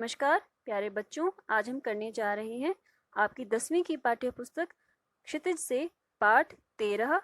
नमस्कार प्यारे बच्चों, आज हम करने जा रहे हैं आपकी 10वीं की पाठ्य पुस्तक क्षितिज से पाठ 13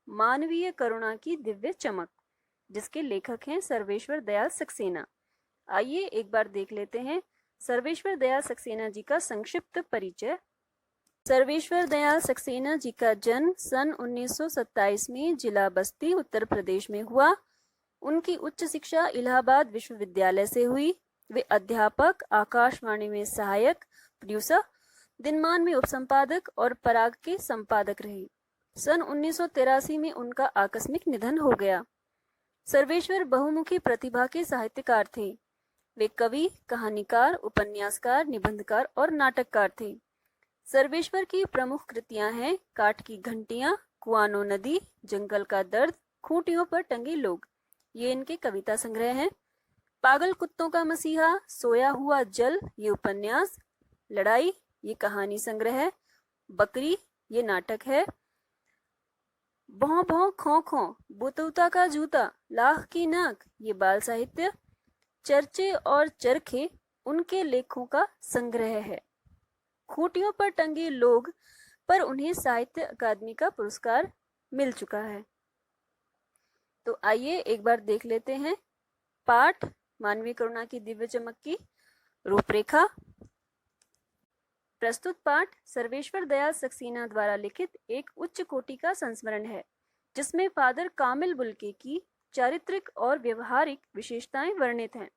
मानवीय करुणा की दिव्य चमक, जिसके लेखक हैं सर्वेश्वर दयाल सक्सेना। आइए एक बार देख लेते हैं सर्वेश्वर दयाल सक्सेना जी का संक्षिप्त परिचय। सर्वेश्वर दयाल सक्सेना जी का जन्म सन 1927 में जिला बस्ती उत्तर प्रदेश में हुआ। उनकी उच्च शिक्षा इलाहाबाद विश्वविद्यालय से हुई। वे अध्यापक, आकाशवाणी में सहायक प्रोड्यूसर, दिनमान में उपसंपादक और पराग के संपादक रहे। सन 1983 में उनका आकस्मिक निधन हो गया। सर्वेश्वर बहुमुखी प्रतिभा के साहित्यकार थे। वे कवि, कहानीकार, उपन्यासकार, निबंधकार और नाटककार थे। सर्वेश्वर की प्रमुख कृतियां हैं काठ की घंटियां, कुआनो नदी, जंगल का दर्द, खूंटियों पर टंगे लोग, ये इनके कविता संग्रह हैं। पागल कुत्तों का मसीहा, सोया हुआ जल, ये उपन्यास। लड़ाई, ये कहानी संग्रह है। बकरी, ये नाटक है। भौं भौं खौं खौं, बुतौता का जूता, लाख की नाक, ये बाल साहित्य। चर्चे और चरखे उनके लेखों का संग्रह है। खूंटियों पर टंगे लोग पर उन्हें साहित्य अकादमी का पुरस्कार मिल चुका है। तो आइए एक बार देख लेते हैं पाठ मानवीय करुणा की दिव्य चमक की रूपरेखा। प्रस्तुत पाठ सर्वेश्वर दयाल सक्सेना द्वारा लिखित एक उच्च कोटि का संस्मरण है, जिसमें फादर कामिल बुल्के की चारित्रिक और व्यवहारिक विशेषताएं वर्णित हैं।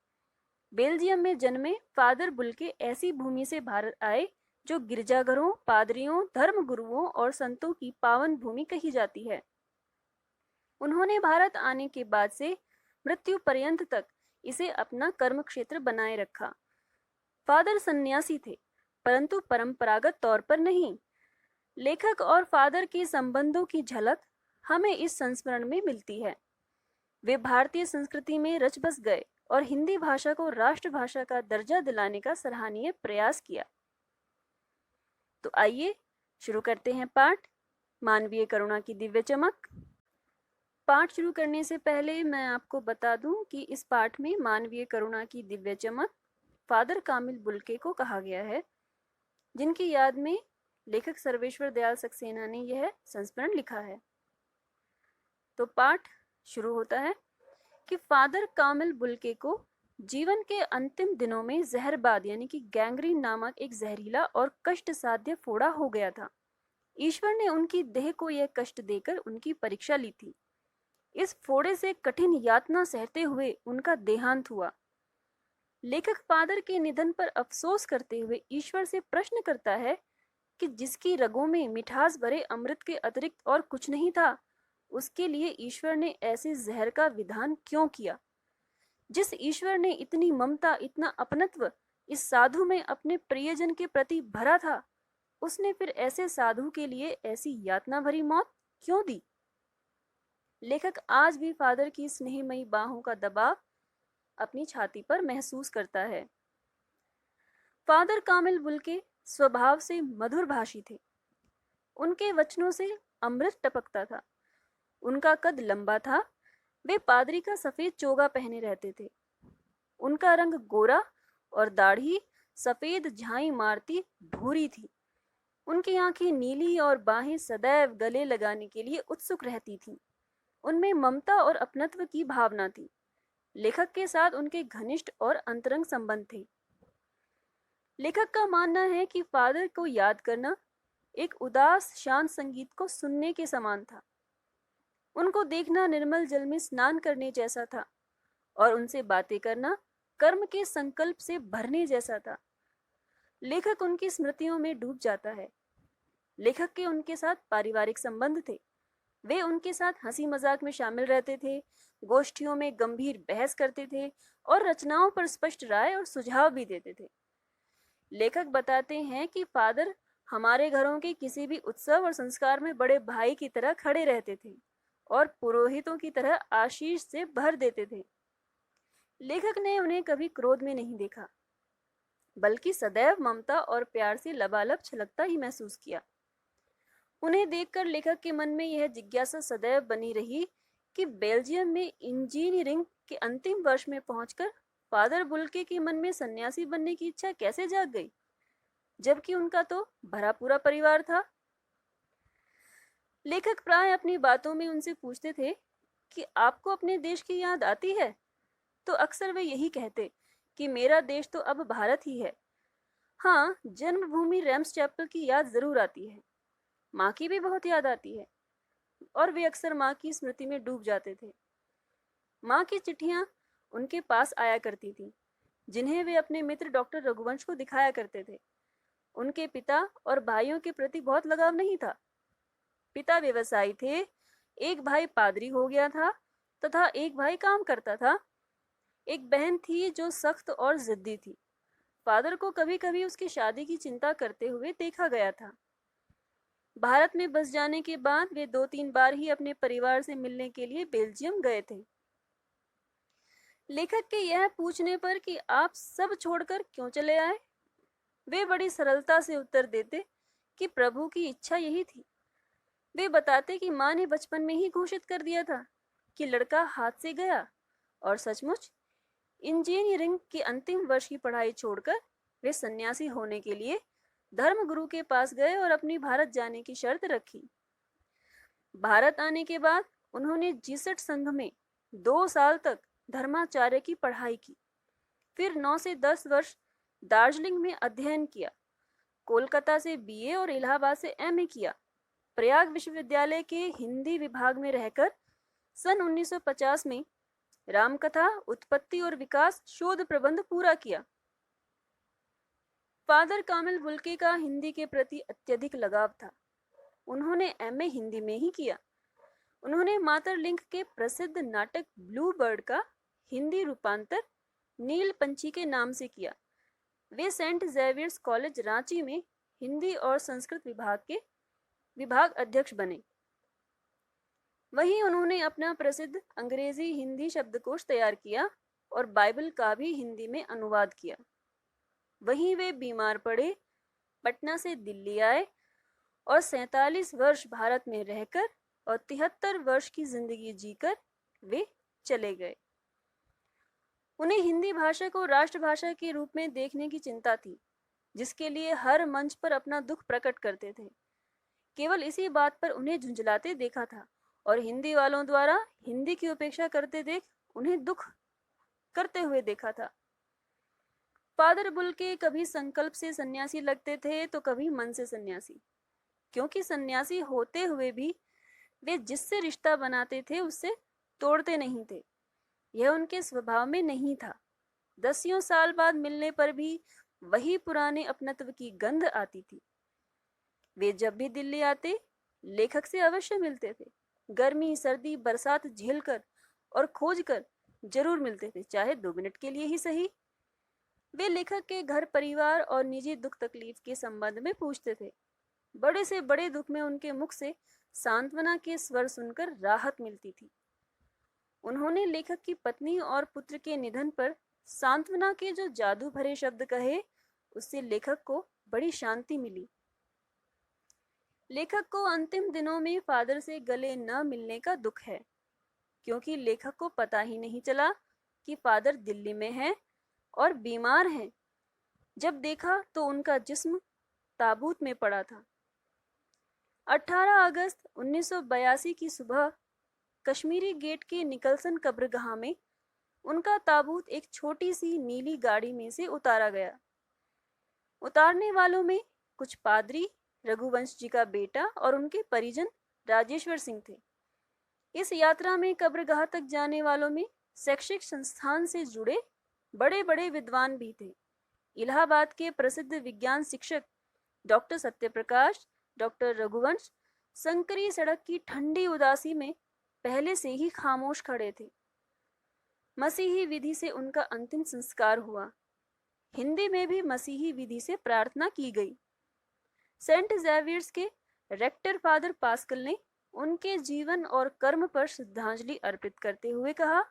बेल्जियम में जन्मे फादर बुल्के ऐसी भूमि से भारत आए जो गिरजाघरों, पादरियों, धर्मगुरुओं और संतों की पावन भूमि कही जाती है। उन्होंने भारत आने के बाद से मृत्यु पर्यंत तक इसे अपना कर्म क्षेत्र बनाए रखा। फादर सन्यासी थे, परंतु परंपरागत तौर पर नहीं। लेखक और फादर के संबंधों की झलक हमें इस संस्मरण में मिलती है। वे भारतीय संस्कृति में रच बस गए और हिंदी भाषा को राष्ट्रभाषा का दर्जा दिलाने का सराहनीय प्रयास किया। तो आइए शुरू करते हैं पाठ मानवीय करुणा की दिव्य चमक। पाठ शुरू करने से पहले मैं आपको बता दूं कि इस पाठ में मानवीय करुणा की दिव्य चमक फादर कामिल बुल्के को कहा गया है, जिनकी याद में लेखक सर्वेश्वर दयाल सक्सेना ने यह संस्मरण लिखा है। तो पाठ शुरू होता है कि फादर कामिल बुल्के को जीवन के अंतिम दिनों में जहरबाद यानी कि गैंग्रीन नामक एक जहरीला और कष्ट साध्य फोड़ा हो गया था। ईश्वर ने उनकी देह को यह कष्ट देकर उनकी परीक्षा ली थी। इस फोड़े से कठिन यातना सहते हुए उनका देहांत हुआ। लेखक फादर के निधन पर अफसोस करते हुए ईश्वर से प्रश्न करता है कि जिसकी रगों में मिठास भरे अमृत के अतिरिक्त और कुछ नहीं था, उसके लिए ईश्वर ने ऐसे जहर का विधान क्यों किया। जिस ईश्वर ने इतनी ममता, इतना अपनत्व इस साधु में अपने प्रियजन के प्रति भरा था, उसने फिर ऐसे साधु के लिए ऐसी यातना भरी मौत क्यों दी। लेखक आज भी फादर की स्नेहमयी बाहों का दबाव अपनी छाती पर महसूस करता है। फादर कामिल बुल्के स्वभाव से मधुर भाषी थे। उनके वचनों से अमृत टपकता था। उनका कद लंबा था। वे पादरी का सफेद चोगा पहने रहते थे। उनका रंग गोरा और दाढ़ी सफेद झाई मारती भूरी थी। उनकी आंखें नीली और बाहें सदैव गले लगाने के लिए उत्सुक रहती थीं। उनमें ममता और अपनत्व की भावना थी। लेखक के साथ उनके घनिष्ठ और अंतरंग संबंध थे। लेखक का मानना है कि फादर को याद करना एक उदास शांत संगीत को सुनने के समान था। उनको देखना निर्मल जल में स्नान करने जैसा था और उनसे बातें करना कर्म के संकल्प से भरने जैसा था। लेखक उनकी स्मृतियों में डूब जाता है। लेखक के उनके साथ पारिवारिक संबंध थे। वे उनके साथ हंसी मजाक में शामिल रहते थे, गोष्ठियों में गंभीर बहस करते थे और रचनाओं पर स्पष्ट राय और सुझाव भी देते थे। लेखक बताते हैं कि फादर हमारे घरों के किसी भी उत्सव और संस्कार में बड़े भाई की तरह खड़े रहते थे और पुरोहितों की तरह आशीष से भर देते थे। लेखक ने उन्हें कभी क्रोध में नहीं देखा, बल्कि सदैव ममता और प्यार से लबालब छलकता ही महसूस किया। उन्हें देखकर लेखक के मन में यह जिज्ञासा सदैव बनी रही कि बेल्जियम में इंजीनियरिंग के अंतिम वर्ष में पहुंचकर फादर बुल्के के मन में सन्यासी बनने की इच्छा कैसे जाग गई, जबकि उनका तो भरा पूरा परिवार था। लेखक प्राय अपनी बातों में उनसे पूछते थे कि आपको अपने देश की याद आती है, तो अक्सर वे यही कहते कि मेरा देश तो अब भारत ही है। हाँ, जन्मभूमि रैम्स चैपल की याद जरूर आती है। माँ की भी बहुत याद आती है और वे अक्सर माँ की स्मृति में डूब जाते थे। माँ की चिट्ठियां उनके पास आया करती थीं, जिन्हें वे अपने मित्र डॉक्टर रघुवंश को दिखाया करते थे। उनके पिता और भाइयों के प्रति बहुत लगाव नहीं था। पिता व्यवसायी थे, एक भाई पादरी हो गया था तथा एक भाई काम करता था। एक बहन थी जो सख्त और जिद्दी थी। फादर को कभी कभी उसकी शादी की चिंता करते हुए देखा गया था। भारत में बस जाने के बाद वे 2-3 बार ही अपने परिवार से मिलने के लिए बेल्जियम गए थे। लेखक के यह पूछने पर कि आप सब छोड़कर क्यों चले आए, वे बड़ी सरलता से उत्तर देते कि प्रभु की इच्छा यही थी। वे बताते कि माँ ने बचपन में ही घोषित कर दिया था कि लड़का हाथ से गया, और सचमुच इंजीनियरिंग के अंतिम वर्ष की पढ़ाई छोड़कर वे सन्यासी होने के लिए धर्मगुरु के पास गए और अपनी भारत जाने की शर्त रखी। भारत आने के बाद उन्होंने जीसट संघ में 2 साल तक धर्माचार्य की पढ़ाई की। फिर 9 से 10 वर्ष दार्जिलिंग में अध्ययन किया। कोलकाता से बीए और इलाहाबाद से एमए किया। प्रयाग विश्वविद्यालय के हिंदी विभाग में रहकर सन 1950 में रामकथा, उत्पत्ति और विकास शोध प्रबंध पूरा किया। फादर कामिल बुल्के का हिंदी के प्रति अत्यधिक लगाव था। उन्होंने एमए हिंदी में ही किया। उन्होंने मातरलिंग के प्रसिद्ध नाटक ब्लू बर्ड का हिंदी रूपांतर नील पंछी के नाम से किया। वे सेंट जेवियर्स कॉलेज रांची में हिंदी और संस्कृत विभाग के विभाग अध्यक्ष बने। वहीं उन्होंने अपना प्रसिद्ध अंग्रेजी हिंदी शब्दकोश तैयार किया और बाइबल का भी हिंदी में अनुवाद किया। वहीं वे बीमार पड़े, पटना से दिल्ली आए और 47 वर्ष भारत में रहकर और 73 वर्ष की जिंदगी जीकर वे चले गए। उन्हें हिंदी भाषा को राष्ट्रभाषा के रूप में देखने की चिंता थी, जिसके लिए हर मंच पर अपना दुख प्रकट करते थे। केवल इसी बात पर उन्हें झुंझलाते देखा था और हिंदी वालों द्वारा हिंदी की उपेक्षा करते देख उन्हें दुख करते हुए देखा था। फादर बुल्के कभी संकल्प से सन्यासी लगते थे तो कभी मन से सन्यासी, क्योंकि सन्यासी होते हुए भी वे जिससे रिश्ता बनाते थे उससे तोड़ते नहीं थे। यह उनके स्वभाव में नहीं था। 10 साल बाद मिलने पर भी वही पुराने अपनत्व की गंध आती थी। वे जब भी दिल्ली आते लेखक से अवश्य मिलते थे। गर्मी, सर्दी, बरसात झेलकर और खोजकर जरूर मिलते थे, चाहे 2 मिनट के लिए ही सही। वे लेखक के घर परिवार और निजी दुख तकलीफ के संबंध में पूछते थे। बड़े से बड़े दुख में उनके मुख से सांत्वना के स्वर सुनकर राहत मिलती थी। उन्होंने लेखक की पत्नी और पुत्र के निधन पर सांत्वना के जो जादू भरे शब्द कहे, उससे लेखक को बड़ी शांति मिली। लेखक को अंतिम दिनों में फादर से गले न मिलने का दुख है, क्योंकि लेखक को पता ही नहीं चला कि फादर दिल्ली में हैं और बीमार हैं। जब देखा तो उनका जिस्म ताबूत में पड़ा था। 18 अगस्त 1982 की सुबह कश्मीरी गेट के निकलसन कब्रगाह में उनका ताबूत एक छोटी सी नीली गाड़ी में से उतारा गया। उतारने वालों में कुछ पादरी, रघुवंश जी का बेटा और उनके परिजन राजेश्वर सिंह थे। इस यात्रा में कब्रगाह तक जाने वालों में शैक्षिक संस्थान से जुड़े बड़े बड़े विद्वान भी थे। इलाहाबाद के प्रसिद्ध विज्ञान शिक्षक डॉक्टर सत्यप्रकाश, डॉक्टर रघुवंश संकरी सड़क की ठंडी उदासी में पहले से ही खामोश खड़े थे। मसीही विधि से उनका अंतिम संस्कार हुआ। हिंदी में भी मसीही विधि से प्रार्थना की गई। सेंट जेवियर्स के रेक्टर फादर पास्कल ने उनके जीवन और कर्म पर श्रद्धांजलि अर्पित करते हुए कहा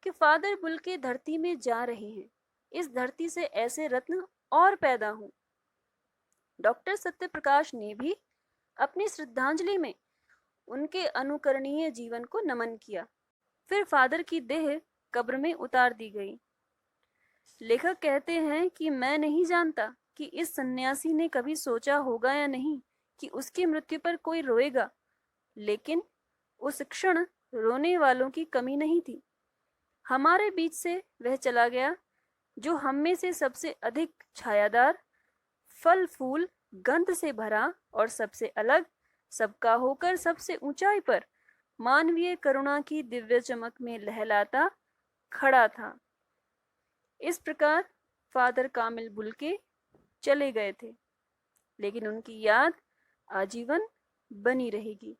कि फादर बुल्के धरती में जा रहे हैं, इस धरती से ऐसे रत्न और पैदा हों। डॉक्टर सत्यप्रकाश ने भी अपनी श्रद्धांजलि में उनके अनुकरणीय जीवन को नमन किया। फिर फादर की देह कब्र में उतार दी गई। लेखक कहते हैं कि मैं नहीं जानता कि इस सन्यासी ने कभी सोचा होगा या नहीं कि उसकी मृत्यु पर कोई रोएगा, लेकिन उस क्षण रोने वालों की कमी नहीं थी। हमारे बीच से वह चला गया जो हम में से सबसे अधिक छायादार, फल फूल गंध से भरा और सबसे अलग, सबका होकर सबसे ऊंचाई पर मानवीय करुणा की दिव्य चमक में लहलाता खड़ा था। इस प्रकार फादर कामिल बुल्के चले गए थे, लेकिन उनकी याद आजीवन बनी रहेगी।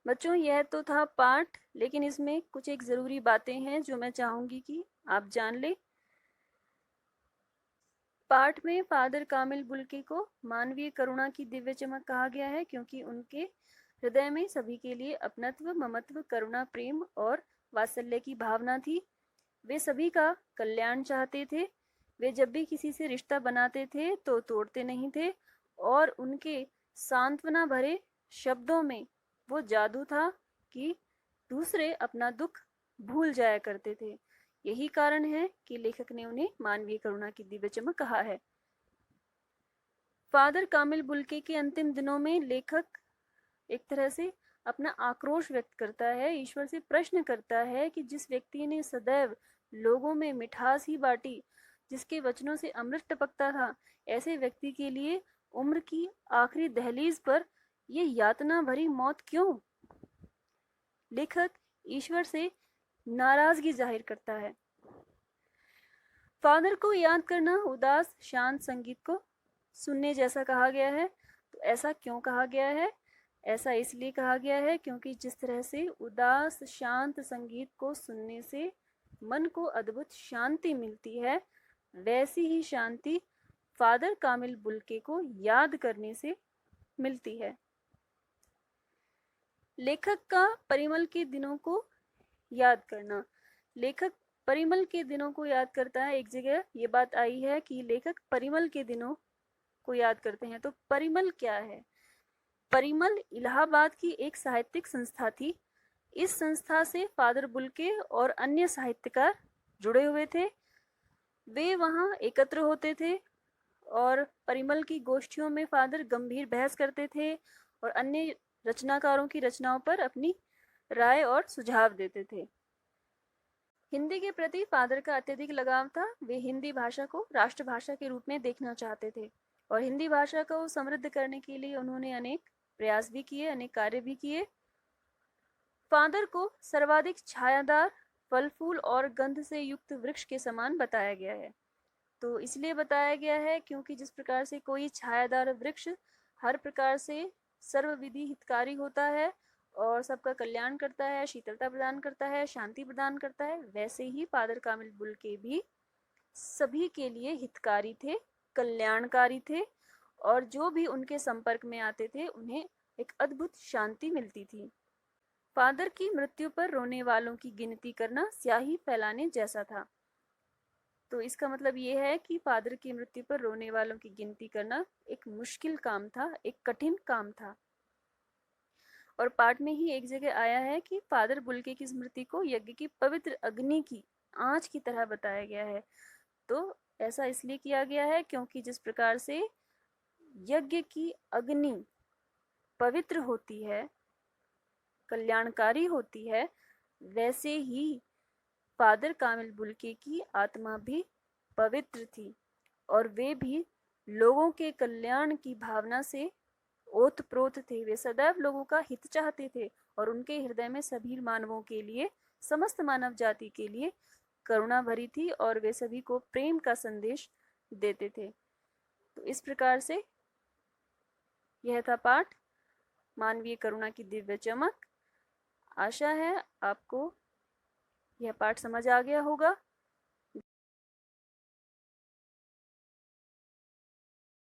बच्चों, यह तो था पाठ, लेकिन इसमें कुछ एक जरूरी बातें हैं जो मैं चाहूंगी कि आप जान ले। पाठ में फादर कामिल बुल्के को मानवीय करुणा की दिव्य चमक कहा गया है क्योंकि उनके हृदय में सभी के लिए अपनत्व, ममत्व, करुणा, प्रेम और वात्सल्य की भावना थी। वे सभी का कल्याण चाहते थे। वे जब भी किसी से रिश्ता बनाते थे तो तोड़ते नहीं थे, और उनके सांत्वना भरे शब्दों में वो जादू था कि दूसरे अपना दुख भूल जाया करते थे। यही कारण है कि लेखक ने उन्हें मानवीय करुणा की दिव्य चमक कहा है। फादर कामिल बुल्के के अंतिम दिनों में लेखक एक तरह से अपना आक्रोश व्यक्त करता है, ईश्वर से प्रश्न करता है कि जिस व्यक्ति ने सदैव लोगों में मिठास ही बांटी, जिसके वचनों से अमृत टपकता था, ऐसे व्यक्ति के लिए उम्र की आखिरी दहलीज पर ये यातना भरी मौत क्यों? लेखक ईश्वर से नाराजगी जाहिर करता है। फादर को याद करना उदास शांत संगीत को सुनने जैसा कहा गया है। तो ऐसा क्यों कहा गया है? ऐसा इसलिए कहा गया है क्योंकि जिस तरह से उदास शांत संगीत को सुनने से मन को अद्भुत शांति मिलती है, वैसी ही शांति फादर कामिल बुल्के को याद करने से मिलती है। लेखक का परिमल के दिनों को याद करना। लेखक परिमल के दिनों को याद करता है। एक जगह ये बात आई है कि लेखक परिमल के दिनों को याद करते हैं। तो परिमल क्या है? परिमल इलाहाबाद की एक साहित्यिक संस्था थी। इस संस्था से फादर बुल्के और अन्य साहित्यकार जुड़े हुए थे। वे वहां एकत्र होते थे और परिमल की गोष्ठियों में फादर गंभीर बहस करते थे और अन्य रचनाकारों की रचनाओं पर अपनी राय और सुझाव देते थे। हिंदी के प्रति फादर का अत्यधिक लगाव था। वे हिंदी भाषा को राष्ट्रभाषा के रूप में देखना चाहते थे और हिंदी भाषा को समृद्ध करने के लिए उन्होंने अनेक प्रयास भी किए, अनेक कार्य भी किए। फादर को सर्वाधिक छायादार, फल फूल और गंध से युक्त वृक्ष के समान बताया गया है। तो इसलिए बताया गया है क्योंकि जिस प्रकार से कोई छायादार वृक्ष हर प्रकार से सर्वविधि हितकारी होता है और सबका कल्याण करता है, शीतलता प्रदान करता है, शांति प्रदान करता है, वैसे ही फादर कामिल बुल्के भी सभी के लिए हितकारी थे, कल्याणकारी थे, और जो भी उनके संपर्क में आते थे उन्हें एक अद्भुत शांति मिलती थी। फादर की मृत्यु पर रोने वालों की गिनती करना स्याही फैलाने जैसा था। तो इसका मतलब ये है कि फादर की मृत्यु पर रोने वालों की गिनती करना एक मुश्किल काम था, एक कठिन काम था। और पाठ में ही एक जगह आया है कि फादर बुल्के की स्मृति को यज्ञ की पवित्र अग्नि की आंच की तरह बताया गया है। तो ऐसा इसलिए किया गया है क्योंकि जिस प्रकार से यज्ञ की अग्नि पवित्र होती है, कल्याणकारी होती है, वैसे ही फादर कामिल बुल्के की आत्मा भी पवित्र थी और वे भी लोगों के कल्याण की भावना से ओतप्रोत थे। वे सदैव लोगों का हित चाहते थे और उनके हृदय में सभी मानवों के लिए, समस्त मानव जाति के लिए करुणा भरी थी और वे सभी को प्रेम का संदेश देते थे। तो इस प्रकार से यह था पाठ, मानवीय करुणा की दिव्य चमक। आशा है आपको यह पाठ समझ आ गया होगा।